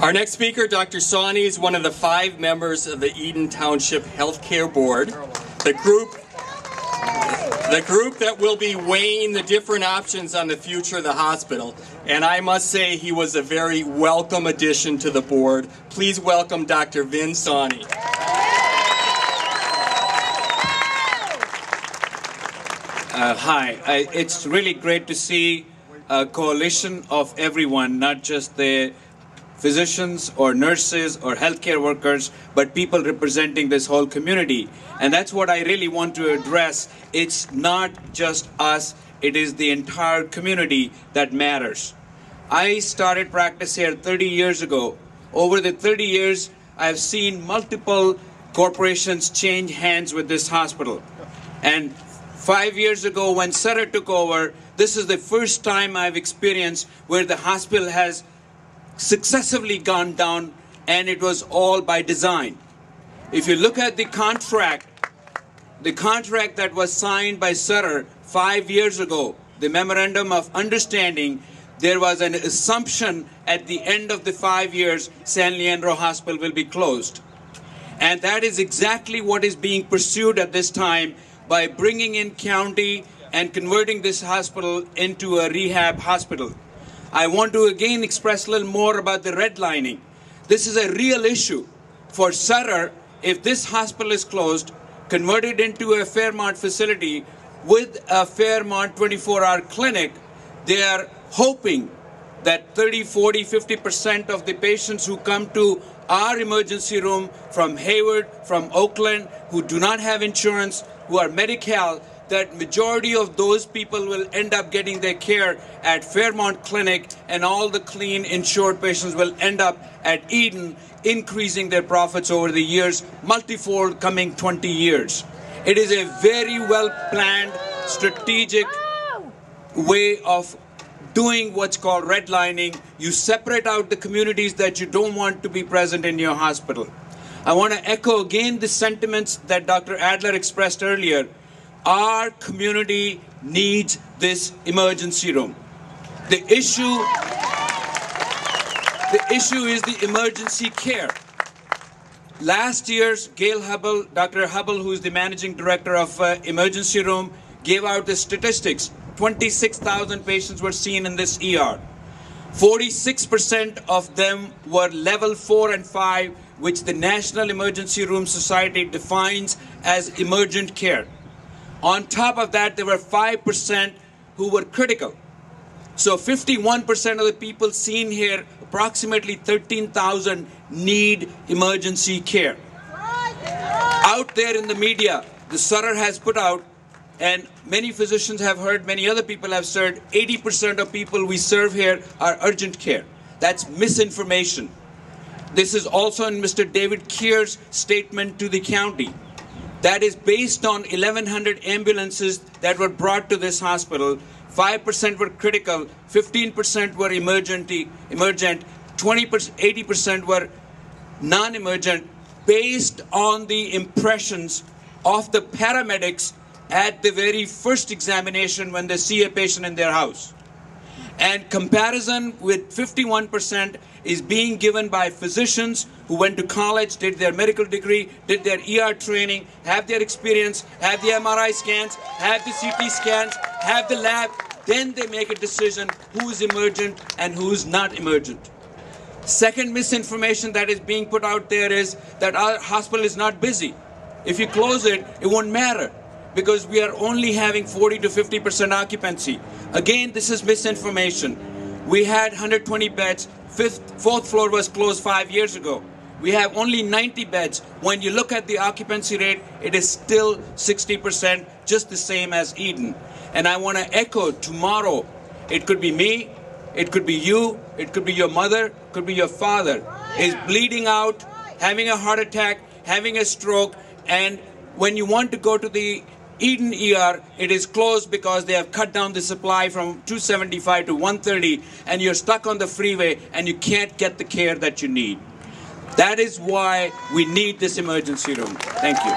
Our next speaker, Dr. Sawhney, is one of the 5 members of the Eden Township Healthcare Board, the group that will be weighing the different options on the future of the hospital. And I must say he was a very welcome addition to the board. Please welcome Dr. Vin Sawhney. Hi, it's really great to see a coalition of everyone, not just the physicians or nurses or healthcare workers, but people representing this whole community. And that's what I really want to address. It's not just us, it is the entire community that matters. I started practice here 30 years ago. Over the 30 years, I've seen multiple corporations change hands with this hospital. And 5 years ago, when Sutter took over, this is the first time I've experienced where the hospital has successively gone down, and it was all by design. If you look at the contract that was signed by Sutter 5 years ago, the Memorandum of Understanding, there was an assumption at the end of the 5 years, San Leandro Hospital will be closed. And that is exactly what is being pursued at this time by bringing in county and converting this hospital into a rehab hospital. I want to again express a little more about the redlining. This is a real issue. For Sutter, if this hospital is closed, converted into a Fairmont facility with a Fairmont 24-hour clinic, they are hoping that 30, 40, 50% of the patients who come to our emergency room from Hayward, from Oakland, who do not have insurance, who are Medi-Cal, that majority of those people will end up getting their care at Fairmont Clinic, and all the clean insured patients will end up at Eden, increasing their profits over the years, multifold coming 20 years. It is a very well-planned, strategic way of doing what's called redlining. You separate out the communities that you don't want to be present in your hospital. I want to echo again the sentiments that Dr. Adler expressed earlier. Our community needs this emergency room. The issue is the emergency care. Last year's Dr. Hubble, who is the managing director of emergency room, gave out the statistics. 26,000 patients were seen in this ER. 46% of them were level 4 and 5, which the National Emergency Room Society defines as emergent care. On top of that, there were 5% who were critical. So 51% of the people seen here, approximately 13,000, need emergency care. Out there in the media, the Sutter has put out, and many physicians have heard, many other people have said, 80% of people we serve here are urgent care. That's misinformation. This is also in Mr. David Keir's statement to the county. That is based on 1,100 ambulances that were brought to this hospital. 5% were critical, 15% were emergent, 80% were non-emergent, based on the impressions of the paramedics at the very first examination when they see a patient in their house. And comparison with 51% is being given by physicians who went to college, did their medical degree, did their ER training, have their experience, have the MRI scans, have the CT scans, have the lab. Then they make a decision who is emergent and who is not emergent. Second misinformation that is being put out there is that our hospital is not busy. If you close it, it won't matter, because we are only having 40 to 50% occupancy. Again, this is misinformation. We had 120 beds. Fourth floor was closed 5 years ago. We have only 90 beds. When you look at the occupancy rate, it is still 60%, just the same as Eden. And I want to echo, tomorrow, it could be me, it could be you, it could be your mother, it could be your father, is bleeding out, having a heart attack, having a stroke, and when you want to go to the Eden ER, it is closed because they have cut down the supply from 275 to 130, and you're stuck on the freeway and you can't get the care that you need. That is why we need this emergency room. Thank you.